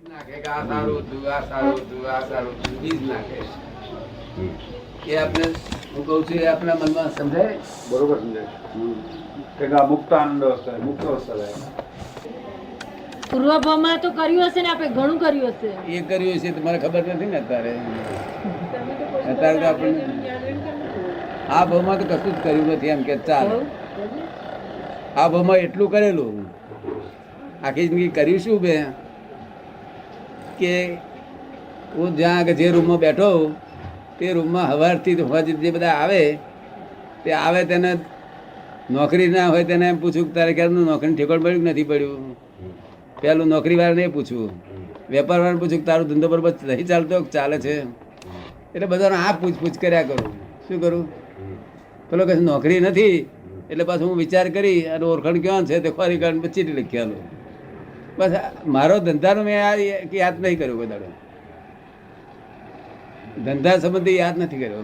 નાખે કે આ સારું હતું, આ સારું હતું, આ સારું હતું, બીજ નાખે. એ આપણે હું કહું છું એ આપણા મનમાં સમજાય બરોબર સમજાય કે આ મુક્ત આનંદ અવસ્થા મુક્ત અવસ્થા થાય. પૂર્વભાવમાં તો કર્યું હશે ને, આપણે ઘણું કર્યું હશે. એ કર્યું છે તમારે ખબર નથી ને અત્યારે. અત્યારે તો આપણે આ ભાવમાં તો કશું જ કર્યું નથી એમ કે ચાલે. આ ભાવમાં એટલું કરેલું, આખી જિંદગી કર્યું શું બે કે હું જ્યાં આગળ જે રૂમમાં બેઠો તે રૂમમાં સવારથી જે બધા આવે તે આવે તેને નોકરી ના હોય તેને એમ પૂછું કે તારે ક્યારનું નોકરીનું ઠેકાણ પડ્યું કે નથી પડ્યું. પેલું નોકરી વાળાને એ પૂછવું, વેપાર વાળાને પૂછું કે તારો ધંધો બરોબર નહીં ચાલતો ચાલે છે. એટલે બધાને આ પૂછપૂછ કર્યા કરું. શું કરું? પેલો કહે નોકરી નથી એટલે પાછું હું વિચાર કરી અને ઓળખાણ ક્યાં છે તે ખોરી કાઢીને ચીટી લખી આલું. બસ મારો ધંધાનો મેં યાદ નહીં કર્યો કોઈ દાડો. ધંધા સંબંધી યાદ નથી કર્યો.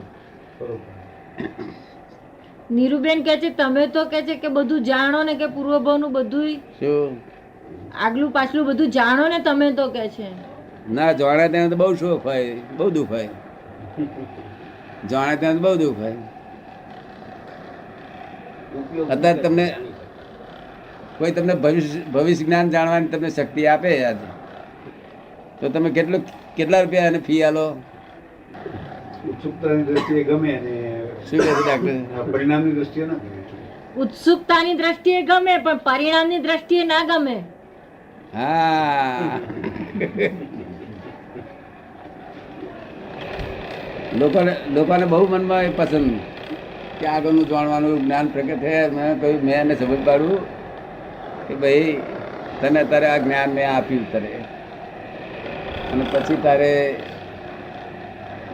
નીરુબેન કે છે તમે તો કે છે કે બધું જાણો ને, કે પૂર્વભાવનું બધું શું આગલું પાછલું બધું જાણો ને તમે તો કે છે. ના જાણે ત્યાં તો બહુ શોખ હોય, બહુ દુઃખ હોય. જાણે ત્યાં તો બહુ દુઃખ હોય. અત્યારે તમને કોઈ તમને ભવિષ્ય જ્ઞાન જાણવાની તમને શક્તિ આપે યાદ તો તમે કેટલા રૂપિયા એને ફી આલો? ઉત્સુકતાની દ્રષ્ટિએ ગમે અને શું કહે છે ડાક્ટર? પરિણામની દ્રષ્ટિએ ના ગમે. ઉત્સુકતાની દ્રષ્ટિએ ગમે પણ પરિણામની દ્રષ્ટિએ ના ગમે. હા લોકોને બહુ મનમાં એ પસંદ કે આગળનું જાણવાનું જ્ઞાન પ્રગટ થયા. મેં કહ્યું મેં એને સમજ પાડું કે ભાઈ તને અત્યારે આ જ્ઞાન મેં આપ્યું તને, અને પછી તારે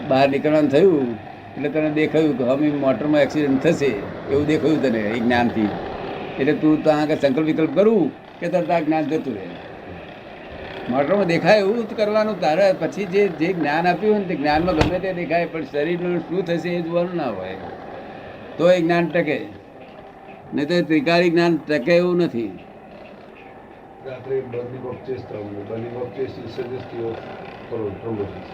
બહાર નીકળવાનું થયું એટલે તને દેખાયું કે હવે મોટરમાં એક્સિડન્ટ થશે એવું દેખાયું તને એ જ્ઞાનથી. એટલે તું ત્યાં આગળ સંકલ્પ વિકલ્પ કરું કે તરત આ જ્ઞાન જતું રહે. મોટરમાં દેખાય એવું જ કરવાનું તારે. પછી જે જ્ઞાન આપ્યું હોય ને તે જ્ઞાનમાં ગમે તે દેખાય, પણ શરીરનું શું થશે એ જોવાનું ના હોય તો એ જ્ઞાન ટકે. નહીં તો ત્રિકારી જ્ઞાન ટકે એવું નથી. રાત્રે બર્નિંગ ઓફ ચેસ્ટ થવાનું. Burning of chest is suggestive of thrombosis.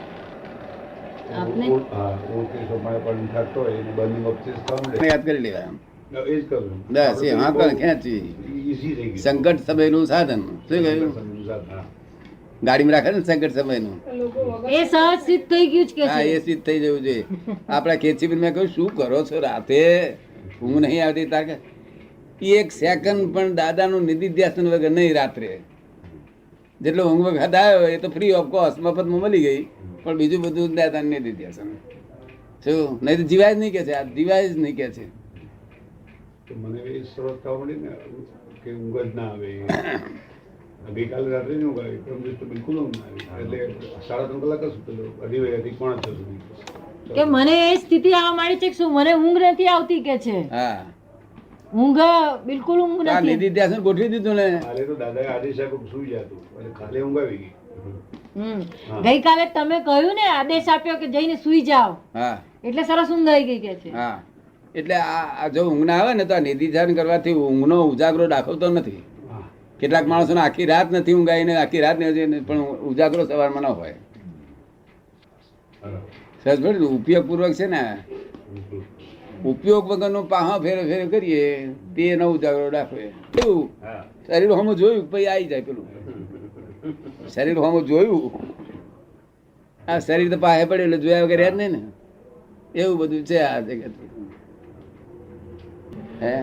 આપને હા ઓકે તો મારે પણ થતો હોય એને બર્નિંગ ઓફ ચેસ્ટ થવાનું યાદ કરી લેવા એ જ કરું. બસ એ હા કણ ખેંચી ઈઝી થઈ ગયું. સંકટ સમયનું સાધન. શું કહ્યું? હા ગાડીમાં રાખે ને સંકટ સમયનું. એ સહજ સિદ્ધ થઈ ગયું જ કે હા છે. એ સિદ્ધ થઈ જવું જોઈએ. આપણા ખેંચી મેં કહ્યું શું કરો છો રાતે ઊંઘ નહીં આવતી તાકે? એક સેકન્ડ પણ દાદાનું નિધિધ્યાસન વગર નહીં રાત્રે. જેટલો ઊંઘ વખત આવ્યો એ તો ફ્રી ઓફ કોસ્ટ મફતમાં મળી ગઈ, પણ બીજું બધું દાદાનું નિધિધ્યાસન. શું નહીં તો જીવાય જ નહીં કે છે, આ જીવાય જ નહીં કે છે. તો મને એ શરૂઆત થવા મળી ને કે ઊંઘ જ ના આવે. ગઈકાલે રાત્રે નહીં ઊંઘ આવી, પરમ દિવસ તો બિલકુલ ઊંઘ ના આવી. એટલે 3.5 કલાક જ સુતેલો, 2:30 વાગ્યાથી 5:45 સુધી. કે મને એ સ્થિતિ આવવા માંડી છે કે શું મને ઊંઘ નથી આવતી કે છે. હા ઊંઘ બિલકુલ ઊંઘ આ નથી. નિધિધ્યાસન ગોઠવી દીધું ને. કાલે તો દાદાએ આદેશ આપ્યો સુઈ જતું, એટલે ખાલી ઊંઘ આવી ગઈ. ગઈકાલે તમે કહ્યું ને આદેશ આપ્યો કે જઈને સુઈ જાઓ, હા એટલે સરસ ઊંઘ આવી ગઈ કે છે. હા એટલે આ જો ઊંઘ ના આવે ને તો આ નિધિધ્યાસન કરવાથી ઊંઘનો ઉજાગરો દાખવતો નથી. કેટલાક માણસોને આખી રાત નથી ઊંઘાઈ ને આખી રાત નહીં, પણ ઉજાગરો સવારમાં ન હોય. સરસ ઉપયોગ પૂર્વક છે ને. ઉપયોગ વગરનો પાહા ફેરે ફેરે કરીએ તે ન ઉજાગરો દાખવે. કેવું શરીર હોમું જોયું પછી આવી જાય પેલું શરીર હોમું જોયું. આ શરીર તો પાહે પડે એટલે જોયા વગર યાદ નહીં ને. એવું બધું છે આ જગત. હે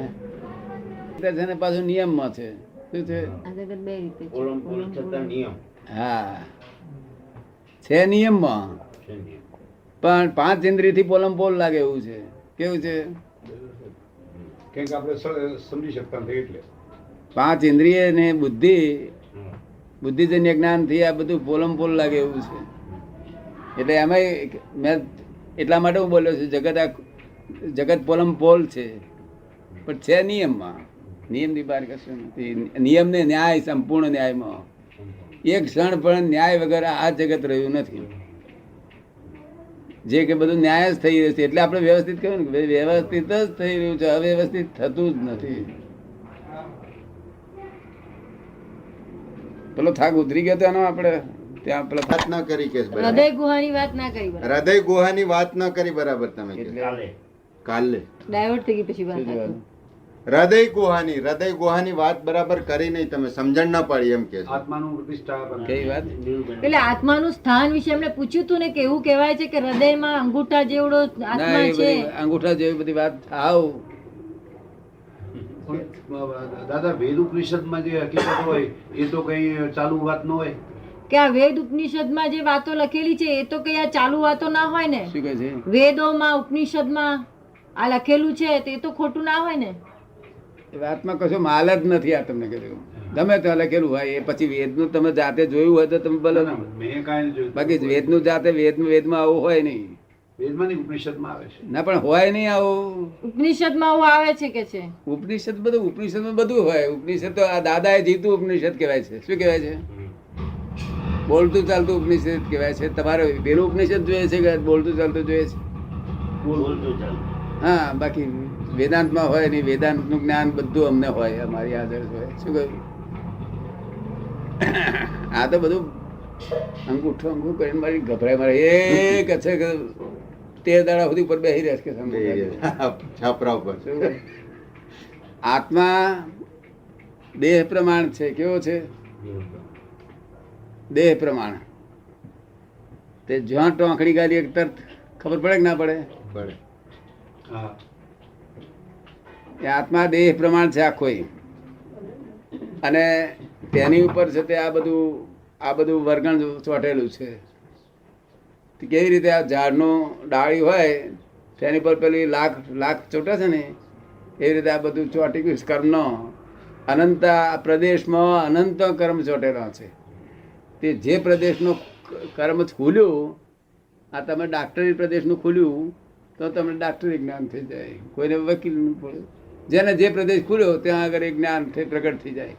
છે પાછું નિયમમાં છે. શું છે? આ જગત બે રીતે છે. હા છે નિયમમાં, પણ 5 ઇન્દ્રિયથી પોલમ પોલ લાગે એવું છે. કેવું છે? કેમ કે આપણે સમજી શકતા નથી એટલે 5 ઇન્દ્રિય ને બુદ્ધિજન્ય જ્ઞાનથી આ બધું પોલમ પોલ લાગે એવું છે. એટલે એમાં મેં એટલા માટે હું બોલ્યો છું જગત પોલમ પોલ છે, પણ છે નિયમમાં. નિયમની બહાર કશું નથી. નિયમ ને ન્યાય સંપૂર્ણ ન્યાયમાં એક ક્ષણ પણ ન્યાય વગર આ જગત રહ્યું નથી. જે કે બધું ન્યાય જ થઈ રહ્યું છે. એટલે આપણે વ્યવસ્થિત કહ્યું ને કે વ્યવસ્થિત જ થઈ રહ્યું છે, અવ્યવસ્થિત થતું જ નથી. પેલો થાક ઉતરી ગયો તો એનો આપણે ત્યાં પેલા વાત ન કરી કે બરાબર. હૃદય ગુહાની વાત ના કરી બરાબર. હૃદય ગુહાની વાત ન કરી બરાબર તમે કે. એટલે કાલે ડાયવર્ટ થઈ ગઈ પછી વાત શું જોવાનું? હૃદય ગુહાની વાત બરાબર કરી નહીં તમે, સમજણ ના પાડી એમ કે છે. આત્માનું પ્રતિષ્ઠા કઈ વાત? એટલે આત્માનું સ્થાન વિશે એમને પૂછ્યું હતું ને કે એવું કહેવાય છે કે હૃદયમાં અંગૂઠા જેવડો ના, આત્મા એ છે. બધી અંગૂઠા જેવી બધી વાત આવ દાદા વેદ ઉપનિષદમાં જે હકીકત હોય એ તો કઈ ચાલુ વાત ન હોય. કે આ વેદ ઉપનિષદમાં જે વાતો લખેલી છે એ તો કઈ આ ચાલુ વાતો ના હોય ને. શું કહે છે? વેદોમાં ઉપનિષદમાં આ લખેલું છે તે તો ખોટું ના હોય ને. એ વાતમાં કશો માલ જ નથી. આ તમને કીધું ગમે ત્યાં લખેલું હોય એ પછી વેદનું તમે જાતે જોયું હોય તો તમે ભલે, મેં કાંઈ જોયું બાકી વેદનું જાતે વેદમાં આવું હોય નહીં. વેદમાં નહીં ઉપનિષદમાં આવે છે. ના પણ હોય નહીં આવું. ઉપનિષદમાં આવું આવે છે કે છે. ઉપનિષદમાં બધું હોય. ઉપનિષદ તો આ દાદાએ જીતું ઉપનિષદ કહેવાય છે. શું કહેવાય છે? બોલતું ચાલતું ઉપનિષદ કહેવાય છે. તમારે પેલું ઉપનિષદ જોઈએ છે કે બોલતું ચાલતું જોઈએ છે? હા, બાકી વેદાંતમાં હોય નહીં. વેદાંતનું જ્ઞાન બધું અમને હોય, અમારી હાજર હોય. શું કહ્યું? આ તો બધું અંગૂઠું કરીને મારી ગભરાય મારે એક છે કે 13 દાડા સુધી ઉપર બેસી રહેશે કે સમજો. છાપરા ઉપર શું કહ્યું? આત્મા દેહ પ્રમાણ છે. કેવો છે? દેહ પ્રમાણ. તે જ્યાં ટોંકડી ગાલી એક તરત ખબર પડે કે ના પડે? પડે. હા એ આત્મા દેહ પ્રમાણ છે આખો. અને તેની ઉપર છે તે આ બધું વર્ગણ ચોટેલું છે. તે કેવી રીતે આ ઝાડનું ડાળી હોય તેની પર પેલી લાખ ચોટે છે ને એવી રીતે આ બધું ચોટી ગયું કર્મનો અનંત પ્રદેશમાં અનંત કર્મ ચોટેલો છે. તે જે પ્રદેશનો કર્મ ખુલ્યું, આ તમે ડાક્ટરી પ્રદેશનું ખુલ્યું તો તમને ડાક્ટરી જ્ઞાન થઈ જાય. કોઈને વકીલ નહીં પડે. જેને જે પ્રદેશ ખુલ્યો ત્યાં આગળ એ જ્ઞાન પ્રગટ થઈ જાય.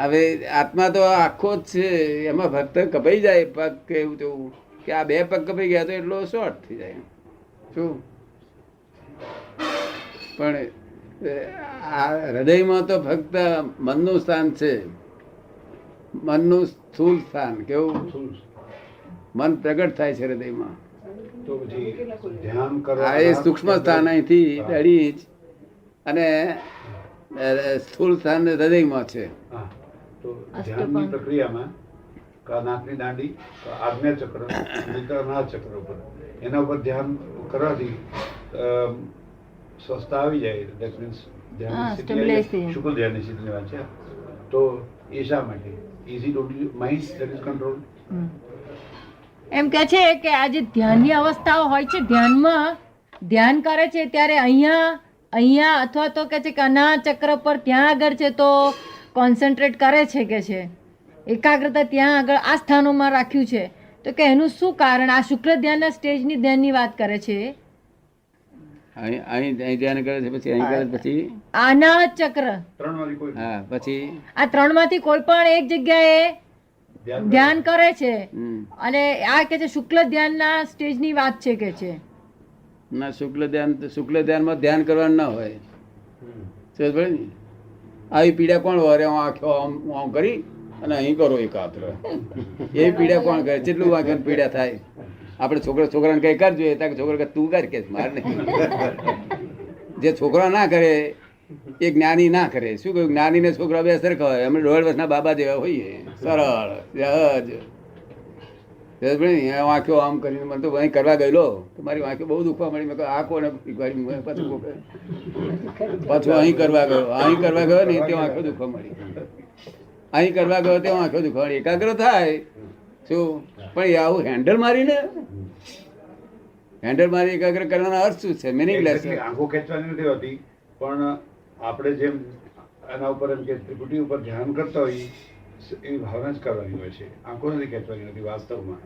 હવે આત્મા તો આખો જ છે. એમાં ભક્ત કપાઈ જાય પગ કે એવું તેવું કે આ 2 પગ કપાઈ ગયા તો એટલો શોર્ટ થઈ જાય. શું? પણ આ હૃદયમાં તો ફક્ત મનનું સ્થાન છે. મનનું સ્થૂળ સ્થાન. કેવું? મન પ્રગટ થાય છે હૃદયમાં. તો પછી ધ્યાન આ એ સૂક્ષ્મ સ્થાન અહીંથી અડી જ અને સ્થૂળ સ્થાન હૃદયમાં છે. હા તો ધ્યાનની પ્રક્રિયામાં નાકની દાંડી આજ્ઞા ચક્ર નાળ ચક્ર ઉપર એના ઉપર ધ્યાન કરવાથી સ્વસ્થતા આવી જાય. દેટ મીન્સ શુક્ર ધ્યાનની સ્થિતિની વાત છે. તો એ શા માટે? Is it only mind that is control? એમ કે છે કે આ જે ધ્યાનની અવસ્થાઓ હોય છે, ધ્યાનમાં ધ્યાન કરે છે ત્યારે અહીંયા અથવા તો કે છે કે અનાહત ચક્ર પર ત્યાં આગળ છે તો કોન્સન્ટ્રેટ કરે છે કે છે એકાગ્રતા ત્યાં આગળ આ સ્થાનોમાં રાખ્યું છે. તો કે એનું શું કારણ? આ શુક્ર ધ્યાનના સ્ટેજની ધ્યાનની વાત કરે છે. અહીં ધ્યાન કરે છે, પછી અહીં કરે, પછી અનાહત ચક્ર. ત્રણમાંથી કોઈ હા, પછી આ 3 માંથી કોઈ પણ એક જગ્યાએ ધ્યાન કરે છે. અને આ કે છે શુક્લ ધ્યાનના સ્ટેજની વાત છે કે છે. ના, શુક્લ ધ્યાનમાં ધ્યાન કરવાનું ના હોય. સમજ પડે ને? આવી પીડા કોણ વરે? આંખો આમ કરી અને અહીં કરો એકાત્ર. એ પીડા કોણ કરે? કેટલું વાંખે પીડા થાય? આપણે છોકરાને કઈ કરજો એ છોકરો કે તું કર કે મારે નહીં. જે છોકરા ના કરે એ જ્ઞાની ના કરે. શું કહ્યું? જ્ઞાની ને છોકરા બે સરખા હોય. અમે 1.5 વર્ષના બાબા જેવા હોઈએ, સરળ સહજ. વાંખ્યો આમ કરીને મને તો અહીં કરવા ગયેલો તો મારી વાંખ્યો બહુ દુખવા મળી. મેં કહ્યું આ કોને પાછું અહીં કરવા ગયો ને તે વાંખ્યો દુખવા મળી. અહીં કરવા ગયો તે વાંખ્યો દુખવા મળી. એકાગ્ર થાય શું? પણ એ આવું હેન્ડલ મારી એકાગ્ર કરવાનો અર્થ શું છે? મિનિંગલેસ. આંખો ખેંચવાની નથી હોતી, પણ આપણે જેમ એના ઉપર એમ કે ત્રિપુટી ઉપર ધ્યાન કરતા હોઈએ એવી ભાવના જ કરવાની હોય છે. આંખો નથી ખેંચવાની નથી વાસ્તવમાં.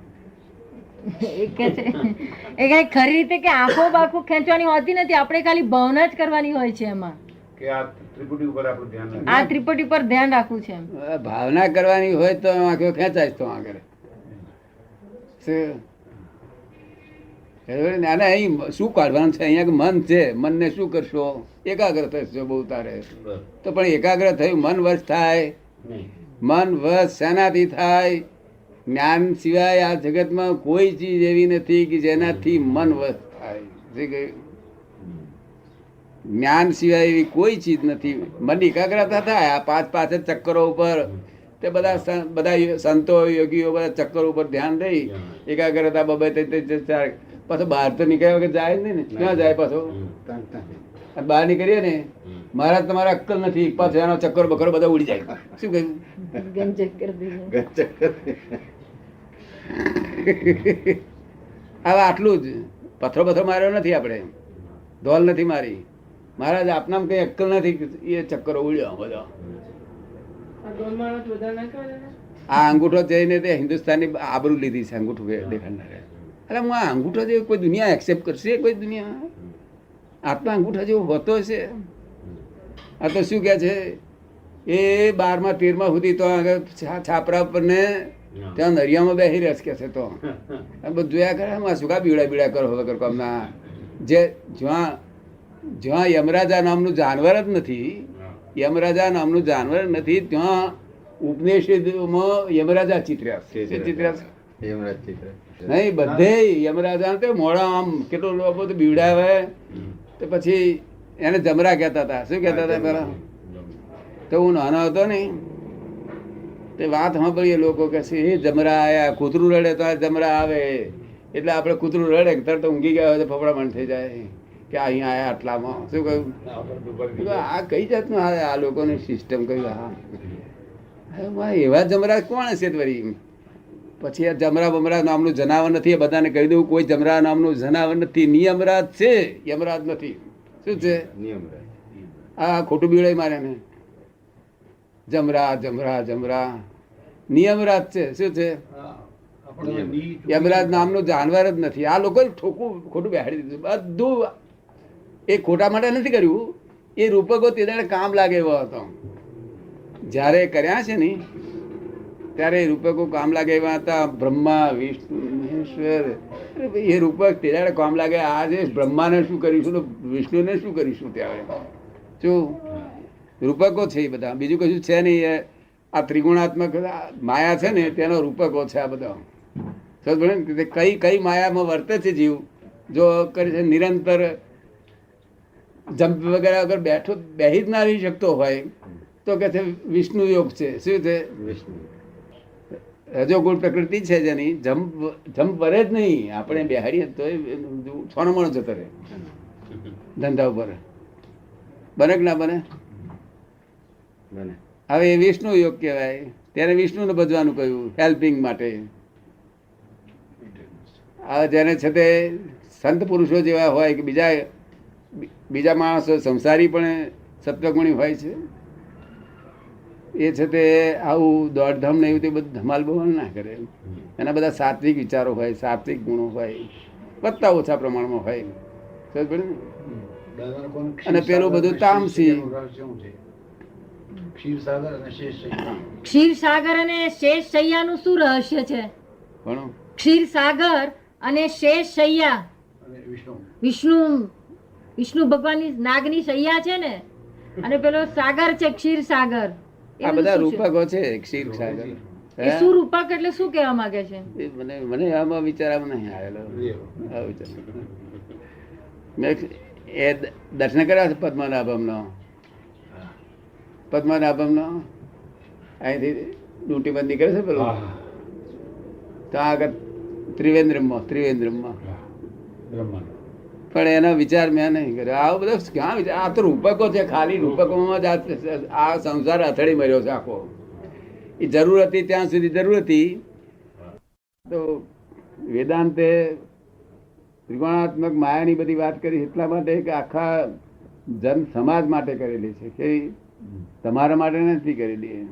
એ કે છે એ કઈ ખરી રીતે કે આંખો બાખો ખેંચવાની હોતી નથી. આપણે ખાલી ભાવના જ કરવાની હોય છે એમાં કે આ ત્રિપુટી ઉપર આપણું ધ્યાન રાખવું. આ ત્રિપુટી પર ધ્યાન રાખવું છે એમ. ભાવના કરવાની હોય તો આંખો ખેંચાય તો આગળ. અને અહીં શું કાઢવાનું છે? અહીંયા મન છે, મનને શું કરશો? એકાગ્ર થશો બહુ તારે તો. પણ એકાગ્ર થયું મન વશ થાય મન વશ શેનાથી થાય? જ્ઞાન સિવાય આ જગતમાં કોઈ ચીજ એવી નથી કે જેનાથી મન વશ થાય. શું કહ્યું? જ્ઞાન સિવાય એવી કોઈ ચીજ નથી. મન એકાગ્રતા થાય. આ પાંચ પાંચ જ ચક્કરો ઉપર તે બધા સંતો યોગીઓ બધા ચક્કર ઉપર ધ્યાન દઈ એકાગ્રતા બાબતે પાછો બહાર તો નીકળ્યા વગર જાય જ નહીં ને. ક્યાં જાય પાછો? બહાર નીકળીએ ને મહારાજ તમારે અક્કલ નથી, પાછો એનો ચક્કર બકરો બધા ઉડી જાય. શું કહ્યું? હવે આટલું જ. પથ્થરો પથ્થરો માર્યો નથી આપણે, ધોલ નથી મારી. મહારાજ આપનામ કઈ અક્કલ નથી, એ ચક્કરો ઉડ્યો બધા. આ અંગૂઠો જઈને તે હિન્દુસ્તાનની આબરૂ લીધી છે. અંગૂઠો દેખાડનારે. એટલે હું આ અંગૂઠો જેવું કોઈ દુનિયા એક્સેપ્ટ કરશે? કોઈ દુનિયા આટલા અંગૂઠા જેવો હોતો હશે? આ તો શું કે છે, એ 12મા 13મા સુધી તો આગળ છાપરા પર ને ત્યાં નરિયામાં બેસી રસ કે છે. તો બધું જોયા કરે. શું કા બીડા કરો વગર કામના? જે જ્યાં યમરાજા નામનું જાનવર જ નથી, યમરાજા નામનું જાનવર નથી, ત્યાં ઉપનિષદમાં યમરાજા ચિત્ર્યા નહીં. બધે યમરાજા તો મોડા આમ કેટલું લોકો તો બીવડાવે. તો પછી એને જમરા કહેતા હતા. શું કહેતા હતા પેલા? તો હું નાનો હતો ને તે વાત સાંભળીએ લોકો કહે છે એ જમરા આયા. કૂતરું રડે તો આ જમરા આવે. એટલે આપણે કૂતરું રડે તરત ઊંઘી ગયા હોય તો ફફડામણ થઈ જાય કે અહીંયા આયા આટલામાં. શું કહ્યું? આ કઈ જાતનું આ લોકોની સિસ્ટમ કહ્યું? હા એવા જમરા કોણ હશે વળી? પછી આ જમરા બમરા નામનું જનાવર નથી. એ બધાને કહી દઉં, કોઈ જમરા નામનું જનાવર નથી. નિયમરાજ છે, યમરાજ નથી. શું છે? હા ખોટું બીડાઈ મારે ને જમરા જમરા જમરા નિયમરાજ છે. શું છે? યમરાજ નામનું જાનવર જ નથી. આ લોકો ખોટું બેહાડી દીધું બધું. એ ખોટા માટે નથી કર્યું. એ રૂપકો તે દાડે કામ લાગે એવો હતો. જ્યારે કર્યા છે ને ત્યારે રૂપકો કામ લાગે એવા હતા. બ્રહ્મા વિષ્ણુ મહેશ્વર એ રૂપક તે દાડે કામ લાગે. આજે બ્રહ્માને શું કરીશું, વિષ્ણુને શું કરીશું? ત્યારે શું રૂપકો છે એ બધા, બીજું કશું છે નહીં. આ ત્રિગુણાત્મક માયા છે ને તેનો રૂપકો છે આ બધા. કઈ કઈ માયામાં વર્તે છે જીવ? જો કરી છે નિરંતર જમ્પ વગેરે અગર બેહી જ ના રહી શકતો હોય તો કે છે વિષ્ણુ યોગ છે. શું છે? રજોગુણ પ્રકૃતિ છે જેની જમ્પ વરે જ નહીં. આપણે બેહાડીએ તો છોનો મણો જતો રહે ધંધા ઉપર. બને કે ના બને? હવે એ વિષ્ણુ યોગ કહેવાય. ત્યારે વિષ્ણુને ભજવાનું કહ્યું હેલ્પિંગ માટે. હવે જેને છે તે સંત પુરુષો જેવા હોય કે બીજા માણસો સંસારી પણ સત્વગુણી હોય છે. એ છે તે આવું દોડધામ ને એવું તે બધું ધમાલ બમાલ ના કરે. એના બધા સાત્વિક વિચારો હોય, સાત્વિક ગુણો હોય, વધતા ઓછા પ્રમાણમાં હોય. અને પેલું બધું તામસી. ક્ષીરસાગર અને શેષ શૈયાનું શું રહસ્ય છે? ક્ષીરસાગર અને શેષ શૈયા વિષ્ણુ ભગવાનની નાગની શૈયા છે ને, અને પેલો સાગર છે ક્ષીરસાગર. આ બધા રૂપકો છે. ક્ષીરસાગર એ શું રૂપક એટલે શું કહેવા માંગે છે? મને આમાં વિચારમાં નહીં આવેલો. મેં એ દર્શન કર્યા છે પદ્મનાભમનો અહીંથી ડૂંટી બંધ નીકળે છે પેલો ત્યાં આગળ ત્રિવેન્દ્રમમાં પણ એનો વિચાર મેં નહીં કર્યો. આવો બધો ક્યાં વિચાર? આ તો રૂપકો છે. ખાલી રૂપકોમાં જ આ સંસાર અથડી મર્યો છે આખો. એ જરૂર હતી ત્યાં સુધી જરૂર હતી. તો વેદાંતે ત્રિગુણાત્મક માયાની બધી વાત કરી એટલા માટે કે આખા જન સમાજ માટે કરેલી છે, કે તમારા માટે નથી કરેલી.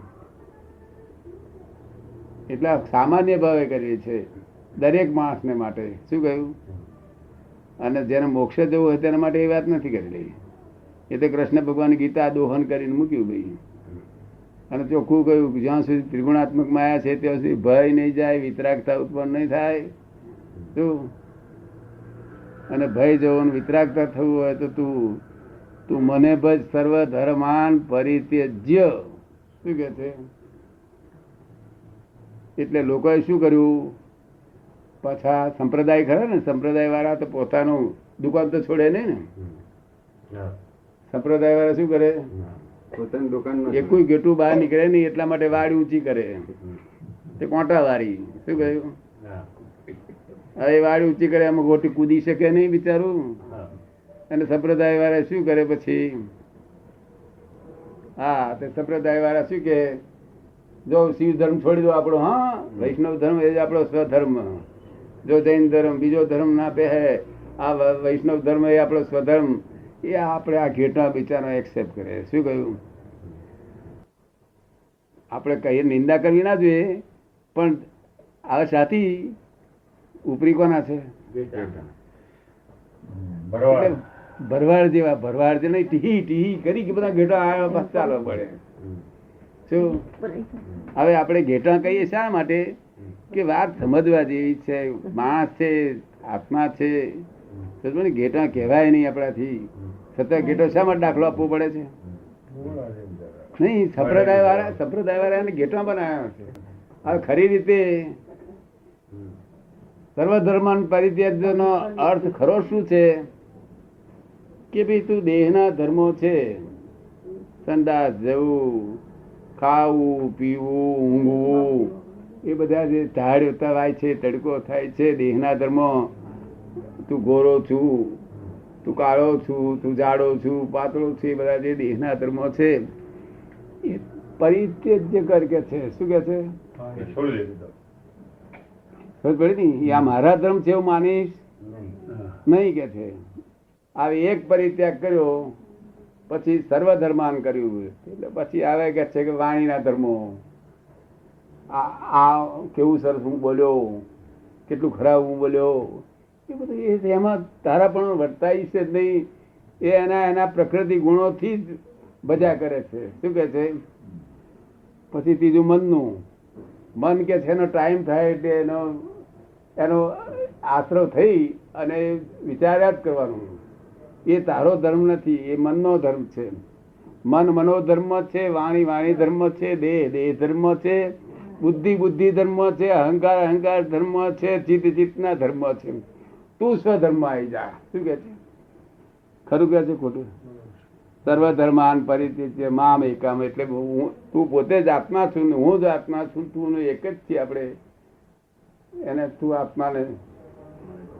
એટલે સામાન્ય ભાવે કરીએ છે દરેક માણસને માટે. શું કહ્યું? અને જેને મોક્ષ જવું હોય તેના માટે એ વાત નથી કરેલી. એ તો કૃષ્ણ ભગવાન ગીતા દોહન કરીને મૂક્યું ભાઈ. અને ચોખ્ખું કહ્યું કે જ્યાં સુધી ત્રિગુણાત્મક માયા છે ત્યાં સુધી ભય નહીં જાય, વિતરાગતા ઉત્પન્ન નહીં થાય. શું? અને ભય જવું વિતરાગતા થવું હોય તો તું મને ભજ સર્વ ધર્માન પરિત્યજ્ય. શું કે છે? એટલે લોકોએ શું કર્યું, પાછા સંપ્રદાય ખરા ને, સંપ્રદાય વાળા તો પોતાનું દુકાન તો છોડે નહીં ને. સંપ્રદાય વાળા શું કરે, પોતાની દુકાન એક કોઈ ગેટું બહાર નીકળે નહીં એટલા માટે વાડી ઊંચી કરે, તે કોંટા વાળી. શું કહ્યું, હવે વાડી ઊંચી કરે એમાં ગોટી કૂદી શકે નહીં બિચારું. અને સંપ્રદાય વાળા શું કરે પછી, હા તે સંપ્રદાય વાળા શું કે, જો શિવ ધર્મ છોડી દો આપણો, હા વૈષ્ણવ ધર્મ એ જ આપણો સ્વધર્મ, જો જૈન ધર્મ બીજો ધર્મ ના પહેરે, આ વૈષ્ણવ ધર્મ એ આપણો સ્વધર્મ, એ આપણે આ ઘેટા બિચારો એક્સેપ્ટ કરે. શું કહ્યું, આપણે કહીએ નિંદા કરવી ના જોઈએ, પણ આ સાથી ઉપરી કોના છે, ભરવાડ જેવા, ભરવાડ જે નહીં ટીહી ટીહી કરી કે બધા ઘેટા આવ્યા બસ ચાલવા પડે. શું હવે આપણે ઘેટા કહીએ શા માટે, કે વાત સમજવા જેવી છે, માણસ છે, આત્મા છે, ઘેટા કહેવાય નહીં આપણાથી, છતાં ઘેટો શા માટે દાખલો આપવો પડે છે નહીં. સંપ્રદાય વાળા એને ઘેટા બનાવ્યા છે. હવે ખરી રીતે સર્વધર્માન પરિત્યાગનો અર્થ ખરો શું છે, કે ભાઈ તું દેહના ધર્મો છે, સંદાસ જવું, ખાવું પીવું ઊંઘવું, એ બધા જે ઝાડ ઉતાવાય છે, તડકો થાય છે, દેહના ધર્મો, તું ગોરો છું, તું કાળો છું, તું જાડો છું, પાતળો છું, એ બધા જે દેહના ધર્મો છે એ પરિત્યજ્ય કર કે છે. શું કે છે, સમજ પડી ને, આ મારા ધર્મ છે એવું માનીશ નહીં કે છે. આવે એક પરિત્યાગ કર્યો પછી સર્વધર્માન કર્યું, એટલે પછી આવે કે છે કે વાણીના ધર્મો, આ કેવું સરસ હું બોલ્યો, કેટલું ખરાબ હું બોલ્યો, એ બધું એમાં તારા પણ વર્તાય છે જ નહીં, એ એના પ્રકૃતિ ગુણોથી જ બજા કરે છે. શું કે છે, પછી ત્રીજું મનનું, મન કે છે એનો ટાઈમ થાય એટલે એનો આશરો થઈ અને વિચાર્યા જ કરવાનું. એ તારો ધર્મ નથી, એ મનનો ધર્મ છે. મન મનોધર્મ છે, વાણી વાણી ધર્મ છે, દેહ દેહ ધર્મ છે, બુદ્ધિ બુદ્ધિ ધર્મ છે, અહંકાર અહંકાર ધર્મ છે, ચિત્ત ચિત્તના ધર્મ છે. તું સ્વધર્મ આવી જા. શું કે છે, ખરું કે છે ખોટું? સર્વધર્માન પરિત્યજ્ય મામ એકામ, એટલે તું પોતે જ આત્મા છું, હું જ આત્મા છું, તું એક જ છીએ આપણે. એને તું આત્માને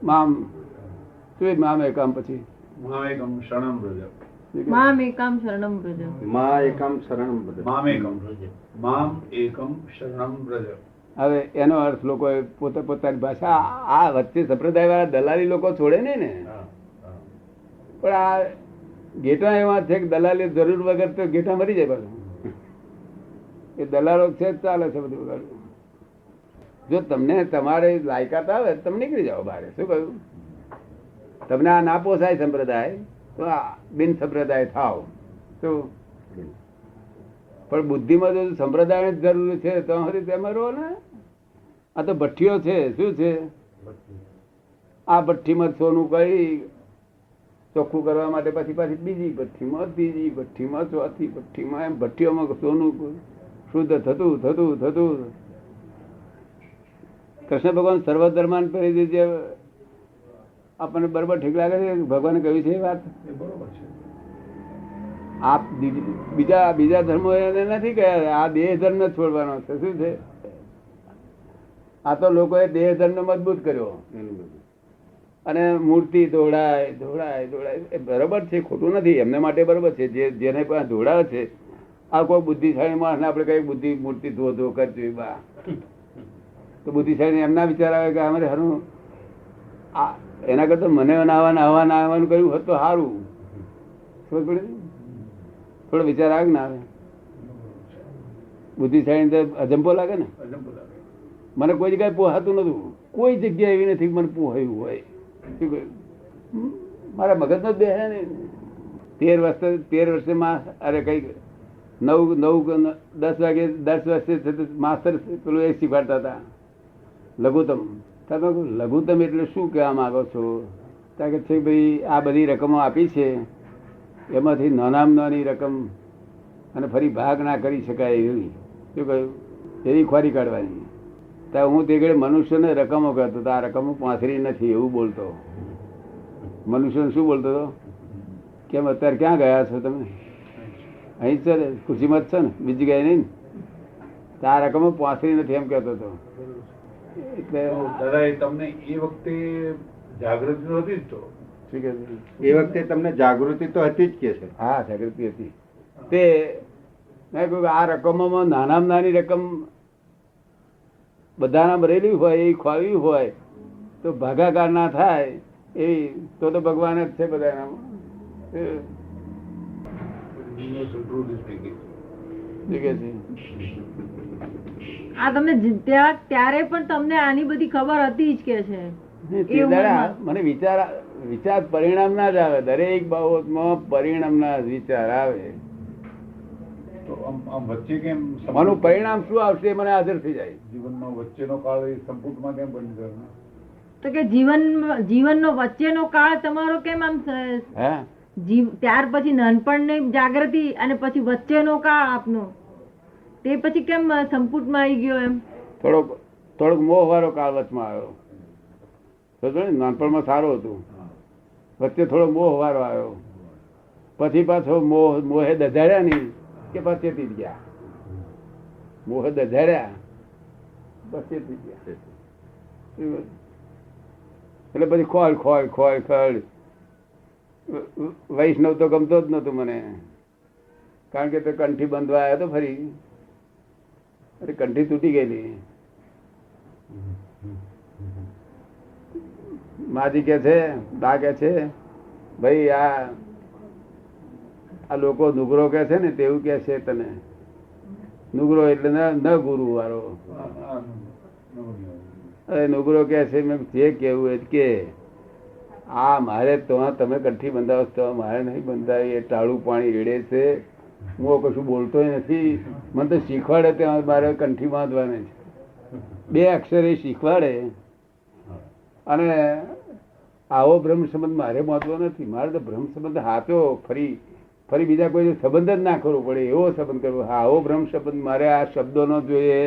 મામ, તું જ મામ એકામ, પછી મામ એકમ શરણમ વ્રજ, મામ એકમ શરણમ વ્રજ, મા એકમ શરણમ વ્રજ, મામ એકમ વ્રજ, મામ એકમ શરણમ વ્રજ. હવે એનો અર્થ લોકો પોતે પોતાની ભાષા, આ વચ્ચે સંપ્રદાય વાળા દલાલી લોકો છોડે નહીં ને. પણ આ ઘેટા એવા છે કે દલાલી જરૂર વગર તો ઘેટા મરી જાય પાછું. એ દલાલો છે જ ચાલે છે બધું વગર. જો તમને તમારે લાયકાત આવે તમે નીકળી જાઓ બહાર. શું કહ્યું, તમને આ ના પોસાય સંપ્રદાય તો આ બિન સંપ્રદાય થાવ. શું પણ બુદ્ધિમાં જો સંપ્રદાય જ જરૂર છે તો તેમાં રહો ને. આ તો ભઠ્ઠીઓ છે. શું છે, આ ભઠ્ઠીમાં સોનું કરી ચોખ્ખું કરવા માટે પાછી બીજી ભઠ્ઠીમાં, ત્રીજી ભઠ્ઠીમાં, ચોથી ભઠ્ઠીમાં, એમ ભઠ્ઠીઓમાં સોનું શુદ્ધ થતું. કૃષ્ણ ભગવાન સર્વધર્માન કરી જે આપણને બરોબર ઠીક લાગે છે, ભગવાને કહ્યું છે એ વાત બરોબર છે. આ બીજા ધર્મો એને નથી કહ્યા, આ દેહ ધર્મ છોડવાનો છે. શું છે, આ તો લોકોએ દેહ ધર્મ મજબૂત કર્યો અને મૂર્તિ દોડાય. એ બરોબર છે, ખોટું નથી, એમને માટે બરોબર છે. જેને પણ દોડાવે છે, આ કોઈ બુદ્ધિશાળી માણસ ને આપણે કઈ બુદ્ધિ મૂર્તિ ધો કરજો બા, તો બુદ્ધિશાળી એમના વિચાર આવે કે અમારે હારું આ એના કરતા મને નાવાનું કહ્યું હોત તો સારું. સમજ પડે, થોડો વિચાર આવે ના આવે, બુદ્ધિશાળી અજંપો લાગે ને. મને કોઈ જગ્યાએ પોહાતું નતું, કોઈ જગ્યા એવી નથી મને પોહાયું હોય. શું કહ્યું, મારા મગજનો જ બેસે ને. 13 વર્ષે અરે કઈક 9-10 વાગે 10 વર્ષે માસ્તર પેલું એ શીખવાડતા હતા લઘુત્તમ. તમે લઘુત્તમ એટલે શું કહેવા માંગો છો? કારણ કે છે ભાઈ આ બધી રકમો આપી છે, એમાંથી નાનામાં નાની રકમ અને ફરી ભાગ ના કરી શકાય એવી. શું કહ્યું, એવી ખોરી કાઢવાની. ત્યાં હું તે ઘડે મનુષ્યને રકમો કહેતો હતો, આ રકમો પાંસરી નથી એવું બોલતો. મનુષ્યને શું બોલતો હતો? કેમ અત્યારે ક્યાં ગયા છો તમે? અહીં જ છે ને, ખુશીમાં જ છે ને, બીજી ગયા નહીં ને. આ રકમો પાંસરી નથી એમ કહેતો હતો. એટલે દાદા એ તમને એ વખતે જાગૃતિ હતી જ તો શું કહે છે? એ વખતે તમને જાગૃતિ તો હતી જ કે છે. હા, જાગૃતિ હતી. તે મેં કહ્યું કે આ રકમોમાં નાનામાં નાની રકમ બધાના ભરેલી હોય એ ખોવી હોય તો ભાગાકાર ના થાય એવી તો ભગવાન જ છે બધાના. Universal truth is speaking. શું કહે છે? આ તમને ત્યારે પણ તમને આની બધી ખબર હતી જ કે છે. તે દાડા મને વિચાર પરિણામ ના જ આવે. દરેક બાબતમાં પરિણામના જ વિચાર આવે. તો આમ વચ્ચે કેમ મારું પરિણામ શું આવશે એ મને હાજર થઈ જાય. જીવનમાં વચ્ચેનો કાળ એ સંપૂર્ણમાં કેમ બની ગયો? તો કે જીવનનો વચ્ચેનો કાળ તમારો કેમ આમ હે ત્યાર પછી નાનપણની જાગૃતિ અને પછી વચ્ચેનો કાળ આપનો તે પછી કેમ સંપુટમાં આવી ગયો એમ? થોડોક મોહ વાળો કાળ વચમાં આવ્યો. નાનપણમાં સારું હતું, વચ્ચે થોડો મોહ વાળો આવ્યો, પછી પાછો મોહે દજાડ્યા નહીં કે પછી ચેતી ગયા. મોહે દજાડ્યા પછી ચેતી ગયા. એટલે પછી ખોળ વૈષ્ણવ તો ગમતો જ નતો મને, કારણ કે તે કંઠી બંધવા આવ્યો તો ફરી કંઠી તૂટી ગયેલી. માજી કે છે, બા કે છે, ભાઈ આ લોકો નુગરો કે છે ને તેવું કે છે તને. નુગરો એટલે ન ગુરુ વાળો. નુગરો કે છે મેં જે કેવું એ કે આ મારે તો તમે કંઠી બંધાવો તો મારે નહીં બંધાવી. એ ટાળું પાણી રેડે છે, હું કશું બોલતો નથી. મને તો શીખવાડે ત્યાં મારે કંઠી બાંધવાની છે. 2 અક્ષર એ શીખવાડે. અને આવો બ્રહ્મ સંબંધ મારે બાંધવો નથી. મારે તો બ્રહ્મ સંબંધ હાચો ફરી બીજા કોઈ સંબંધ જ ના કરવો પડે એવો સંબંધ કરવો. હા, આવો બ્રહ્મ સંબંધ મારે આ શબ્દો નો જોઈએ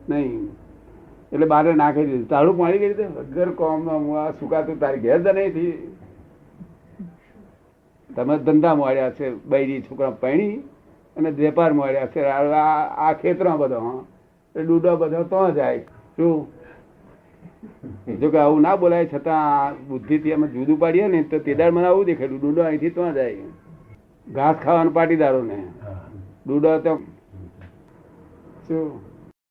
નહીં. એટલે બારે નાખી દીધું. તાળું પાણી કરી દે વગર કોમમાં હું આ સુકાતું તારી ઘેર જ નહીં. તમે ધંધા મળ્યા છે, બૈરી છોકરા પૈણી અને વેપાર મળ્યા છે. આ ખેતરમાં બધો ડૂડો બધો તો જાય. શું જો કે આવું ના બોલાય છતાં બુદ્ધિથી અમે જુદું પાડીએ ને તો તેદાર મને આવું દેખાયું. ડૂડો અહીંથી તો જાય. ઘાસ ખાવાનું પાટીદારો ને ડૂડો તો શું